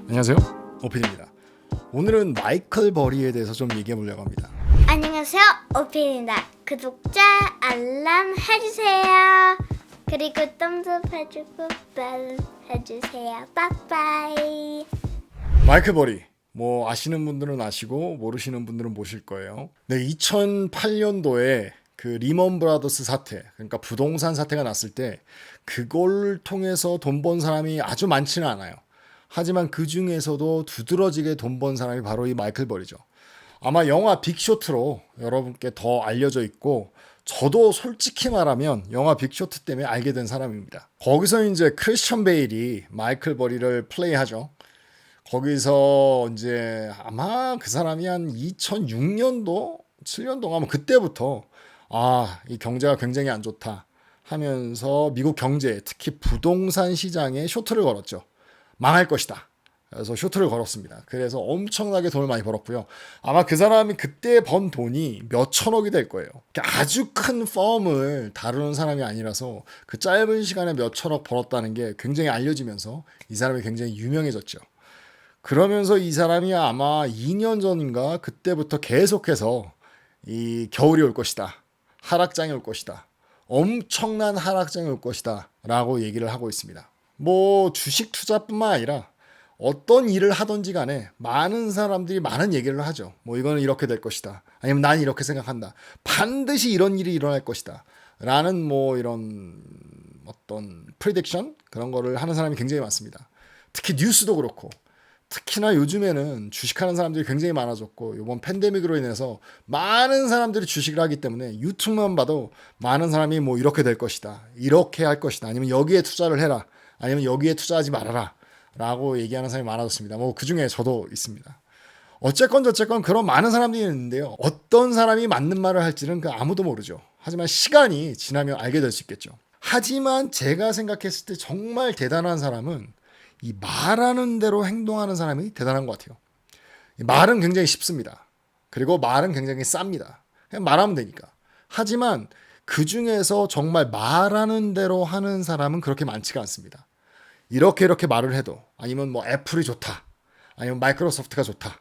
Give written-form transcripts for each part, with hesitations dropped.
안녕하세요, 오핀입니다. 오늘은 마이클 버리에 대해서 좀 얘기해 보려고 합니다. 안녕하세요, 오핀입니다. 구독자 알람 해주세요. 그리고 덤스 해주고 벨 해주세요. 빠빠이. 마이클 버리, 뭐 아시는 분들은 아시고 모르시는 분들은 모르실 거예요. 네, 2008년도에 그 리먼 브라더스 사태, 그러니까 부동산 사태가 났을 때 그걸 통해서 돈 번 사람이 아주 많지는 않아요. 하지만 그 중에서도 두드러지게 돈 번 사람이 바로 이 마이클 버리죠. 아마 영화 빅쇼트로 여러분께 더 알려져 있고, 저도 솔직히 말하면 영화 빅쇼트 때문에 알게 된 사람입니다. 거기서 이제 크리스천 베일이 마이클 버리를 플레이하죠. 거기서 이제 아마 그 사람이 한 2006년도, 7년도 아마 그때부터 이 경제가 굉장히 안 좋다 하면서 미국 경제, 특히 부동산 시장에 쇼트를 걸었죠. 망할 것이다. 그래서 쇼트를 걸었습니다. 그래서 엄청나게 돈을 많이 벌었고요. 아마 그 사람이 그때 번 돈이 몇 천억이 될 거예요. 아주 큰 펌을 다루는 사람이 아니라서 그 짧은 시간에 몇 천억 벌었다는 게 굉장히 알려지면서 이 사람이 굉장히 유명해졌죠. 그러면서 이 사람이 아마 2년 전인가 그때부터 계속해서 이 겨울이 올 것이다. 하락장이 올 것이다. 엄청난 하락장이 올 것이다. 라고 얘기를 하고 있습니다. 뭐 주식 투자뿐만 아니라 어떤 일을 하든지 간에 많은 사람들이 많은 얘기를 하죠. 뭐 이거는 이렇게 될 것이다. 아니면 난 이렇게 생각한다. 반드시 이런 일이 일어날 것이다. 라는 뭐 이런 어떤 프리딕션 그런 거를 하는 사람이 굉장히 많습니다. 특히 뉴스도 그렇고, 특히나 요즘에는 주식하는 사람들이 굉장히 많아졌고, 이번 팬데믹으로 인해서 많은 사람들이 주식을 하기 때문에 유튜브만 봐도 많은 사람이 뭐 이렇게 될 것이다, 이렇게 할 것이다, 아니면 여기에 투자를 해라, 아니면 여기에 투자하지 말아라 라고 얘기하는 사람이 많아졌습니다. 뭐 그중에 저도 있습니다. 어쨌건 저쨌건 그런 많은 사람들이 있는데요, 어떤 사람이 맞는 말을 할지는 아무도 모르죠. 하지만 시간이 지나면 알게 될 수 있겠죠. 하지만 제가 생각했을 때 정말 대단한 사람은 이 말하는 대로 행동하는 사람이 대단한 것 같아요. 말은 굉장히 쉽습니다. 그리고 말은 굉장히 쌉니다. 그냥 말하면 되니까. 하지만 그 중에서 정말 말하는 대로 하는 사람은 그렇게 많지가 않습니다. 이렇게 말을 해도, 아니면 뭐 애플이 좋다, 아니면 마이크로소프트가 좋다,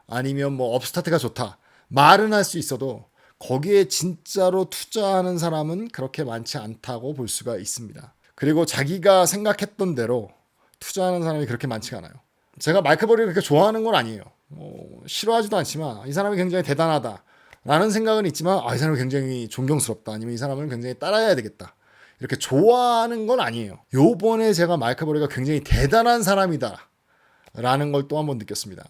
아니면 뭐 업스타트가 좋다, 말은 할 수 있어도 거기에 진짜로 투자하는 사람은 그렇게 많지 않다고 볼 수가 있습니다. 그리고 자기가 생각했던 대로 투자하는 사람이 그렇게 많지가 않아요. 제가 마이클 버리를 그렇게 좋아하는 건 아니에요. 싫어하지도 않지만 이 사람이 굉장히 대단하다 라는 생각은 있지만, 이 사람이 굉장히 존경스럽다, 아니면 이 사람을 굉장히 따라야 되겠다, 이렇게 좋아하는 건 아니에요. 요번에 제가 마이클 버리가 굉장히 대단한 사람이다 라는 걸 또 한 번 느꼈습니다.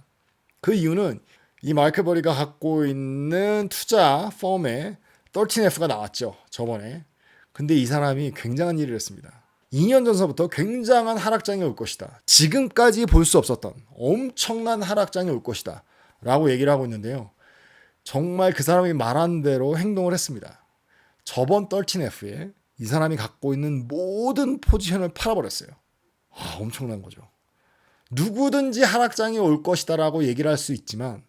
그 이유는 이 마이클 버리가 갖고 있는 투자 펌에 13F가 나왔죠, 저번에. 근데 이 사람이 굉장한 일을 했습니다. 2년 전서부터 굉장한 하락장이 올 것이다, 지금까지 볼 수 없었던 엄청난 하락장이 올 것이다 라고 얘기를 하고 있는데요, 정말 그 사람이 말한 대로 행동을 했습니다. 저번 13F에 이 사람이 갖고 있는 모든 포지션을 팔아버렸어요. 엄청난 거죠. 누구든지 하락장이 올 것이다 라고 얘기를 할 수 있지만,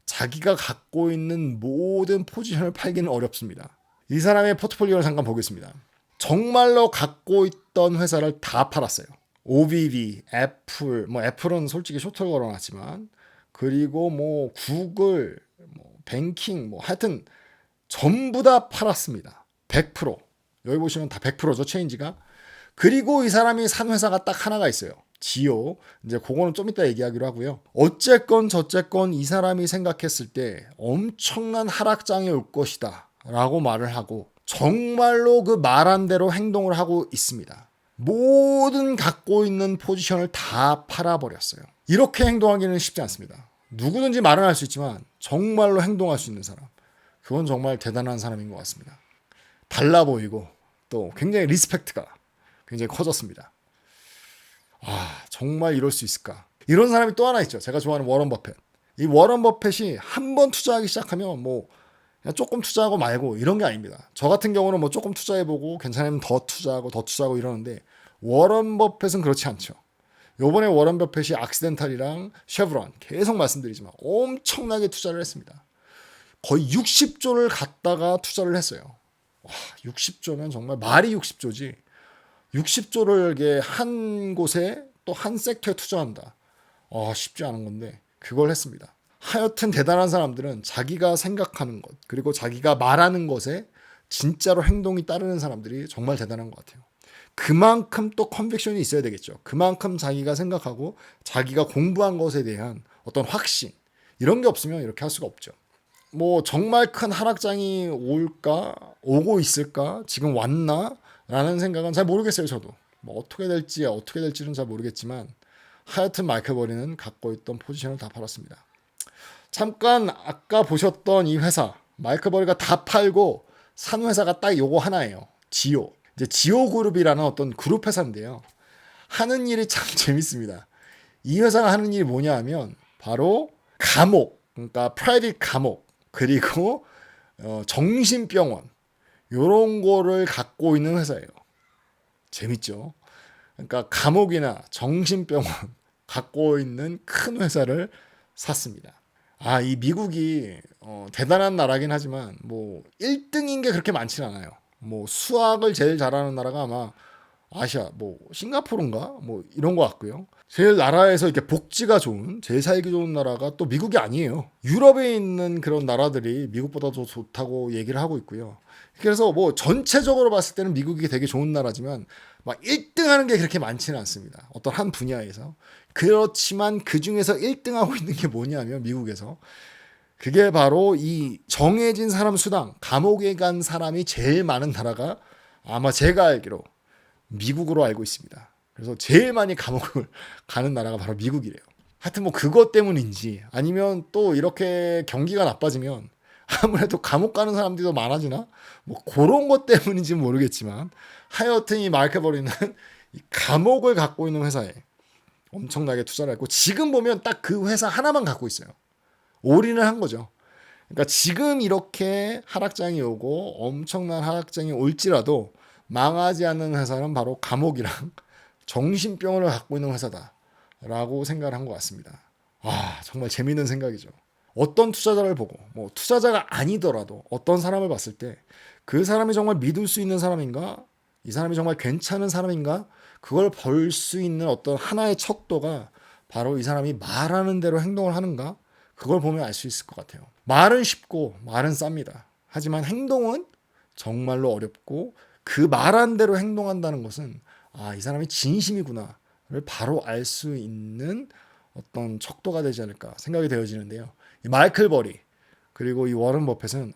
자기가 갖고 있는 모든 포지션을 팔기는 어렵습니다. 이 사람의 포트폴리오를 잠깐 보겠습니다. 정말로 갖고 있던 회사를 다 팔았어요. OBV, 애플, 뭐 애플은 솔직히 쇼트를 걸어놨지만, 그리고 뭐 구글, 뭐 뱅킹, 뭐 하여튼 전부 다 팔았습니다. 100%. 여기 보시면 다 100%죠, 체인지가. 그리고 이 사람이 산 회사가 딱 하나가 있어요. 지오. 이제 그거는 좀 이따 얘기하기로 하고요. 어쨌건 저쨌건 이 사람이 생각했을 때 엄청난 하락장이 올 것이다 라고 말을 하고, 정말로 그 말한 대로 행동을 하고 있습니다. 모든 갖고 있는 포지션을 다 팔아버렸어요. 이렇게 행동하기는 쉽지 않습니다. 누구든지 말은 할 수 있지만 정말로 행동할 수 있는 사람, 그건 정말 대단한 사람인 것 같습니다. 달라 보이고 또 굉장히 리스펙트가 굉장히 커졌습니다. 정말 이럴 수 있을까? 이런 사람이 또 하나 있죠. 제가 좋아하는 워런 버펫. 이 워런 버펫이 한 번 투자하기 시작하면 뭐 그냥 조금 투자하고 말고 이런 게 아닙니다. 저 같은 경우는 뭐 조금 투자해보고 괜찮으면 더 투자하고 이러는데, 워런 버펫은 그렇지 않죠. 요번에 워런 버펫이 악시덴탈이랑 쉐브론 계속 말씀드리지만 엄청나게 투자를 했습니다. 거의 60조를 갖다가 투자를 했어요. 60조면 정말 말이 60조지. 60조를 이게 한 곳에 또 한 섹터에 투자한다. 쉽지 않은 건데 그걸 했습니다. 하여튼 대단한 사람들은 자기가 생각하는 것 그리고 자기가 말하는 것에 진짜로 행동이 따르는 사람들이 정말 대단한 것 같아요. 그만큼 또 컨빅션이 있어야 되겠죠. 그만큼 자기가 생각하고 자기가 공부한 것에 대한 어떤 확신 이런 게 없으면 이렇게 할 수가 없죠. 뭐 정말 큰 하락장이 올까 오고 있을까 지금 왔나 라는 생각은 잘 모르겠어요. 저도 뭐 어떻게 될지는 잘 모르겠지만 하여튼 마이클 버리는 갖고 있던 포지션을 다 팔았습니다. 잠깐 아까 보셨던 이 회사 마이클 버리가 다 팔고 산 회사가 딱 요거 하나예요. 지오. 이제 지오 그룹이라는 어떤 그룹 회사인데요. 하는 일이 참 재밌습니다. 이 회사가 하는 일이 뭐냐 하면 바로 감옥, 그러니까 프라이빗 감옥 그리고 정신병원 요런 거를 갖고 있는 회사예요. 재밌죠? 그러니까 감옥이나 정신병원 갖고 있는 큰 회사를 샀습니다. 이 미국이 대단한 나라긴 하지만 뭐 1등인 게 그렇게 많지는 않아요. 뭐 수학을 제일 잘하는 나라가 아마 아시아 뭐 싱가포르인가 뭐 이런 것 같고요. 제일 나라에서 이렇게 복지가 좋은 제일 살기 좋은 나라가 또 미국이 아니에요. 유럽에 있는 그런 나라들이 미국보다 더 좋다고 얘기를 하고 있고요. 그래서 뭐 전체적으로 봤을 때는 미국이 되게 좋은 나라지만 막 1등 하는 게 그렇게 많지는 않습니다. 어떤 한 분야에서. 그렇지만 그 중에서 1등하고 있는 게 뭐냐면 미국에서 그게 바로 이 정해진 사람 수당, 감옥에 간 사람이 제일 많은 나라가 아마 제가 알기로 미국으로 알고 있습니다. 그래서 제일 많이 감옥을 가는 나라가 바로 미국이래요. 하여튼 뭐 그것 때문인지 아니면 또 이렇게 경기가 나빠지면 아무래도 감옥 가는 사람들이 더 많아지나? 뭐 그런 것 때문인지 모르겠지만 하여튼 이 마이클 버리는 이 감옥을 갖고 있는 회사에 엄청나게 투자를 했고 지금 보면 딱 그 회사 하나만 갖고 있어요. 올인을 한 거죠. 그러니까 지금 이렇게 하락장이 오고 엄청난 하락장이 올지라도 망하지 않는 회사는 바로 감옥이랑 정신병원을 갖고 있는 회사다라고 생각을 한 것 같습니다. 정말 재미있는 생각이죠. 어떤 투자자를 보고 뭐 투자자가 아니더라도 어떤 사람을 봤을 때 그 사람이 정말 믿을 수 있는 사람인가? 이 사람이 정말 괜찮은 사람인가? 그걸 볼 수 있는 어떤 하나의 척도가 바로 이 사람이 말하는 대로 행동을 하는가? 그걸 보면 알 수 있을 것 같아요. 말은 쉽고 말은 쌉니다. 하지만 행동은 정말로 어렵고 그 말한 대로 행동한다는 것은 이 사람이 진심이구나를 바로 알 수 있는 어떤 척도가 되지 않을까 생각이 되어지는데요. 이 마이클 버리 그리고 이 워런 버핏은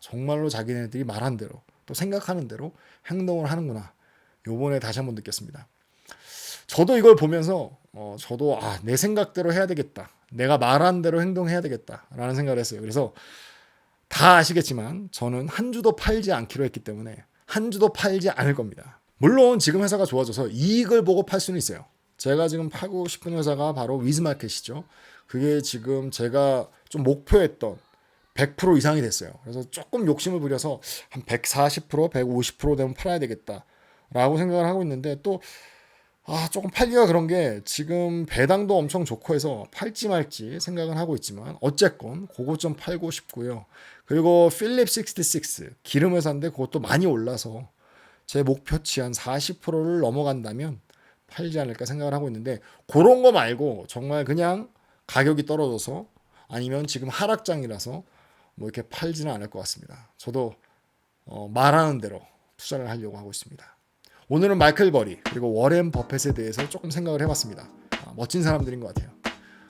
정말로 자기네들이 말한 대로 또 생각하는 대로 행동을 하는구나. 요번에 다시 한번 느꼈습니다. 저도 이걸 보면서 저도 내 생각대로 해야 되겠다. 내가 말한 대로 행동해야 되겠다라는 생각을 했어요. 그래서 다 아시겠지만 저는 한 주도 팔지 않기로 했기 때문에 한 주도 팔지 않을 겁니다. 물론 지금 회사가 좋아져서 이익을 보고 팔 수는 있어요. 제가 지금 팔고 싶은 회사가 바로 위즈마켓이죠. 그게 지금 제가 좀 목표했던 100% 이상이 됐어요. 그래서 조금 욕심을 부려서 한 140%, 150% 되면 팔아야 되겠다라고 생각을 하고 있는데 또 조금 팔기가 그런 게 지금 배당도 엄청 좋고 해서 팔지 말지 생각은 하고 있지만 어쨌건 그거 좀 팔고 싶고요. 그리고 필립 66 기름 회사인데 그것도 많이 올라서 제 목표치 한 40%를 넘어간다면 팔지 않을까 생각을 하고 있는데 그런 거 말고 정말 그냥 가격이 떨어져서 아니면 지금 하락장이라서 뭐 이렇게 팔지는 않을 것 같습니다. 저도 말하는 대로 투자를 하려고 하고 있습니다. 오늘은 마이클 버리 그리고 워렌 버핏에 대해서 조금 생각을 해봤습니다. 멋진 사람들인 것 같아요.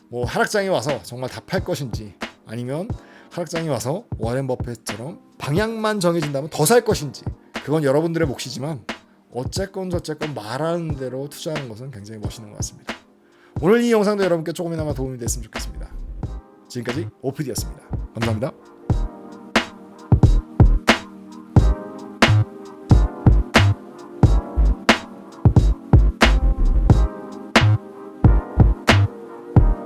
뭐 하락장이 와서 정말 다 팔 것인지 아니면 하락장이 와서 워렌 버핏처럼 방향만 정해진다면 더 살 것인지 그건 여러분들의 몫이지만 어쨌건 저쨌건 말하는 대로 투자하는 것은 굉장히 멋있는 것 같습니다. 오늘 이 영상도 여러분께 조금이나마 도움이 됐으면 좋겠습니다. 지금까지 오피디였습니다. 감사합니다.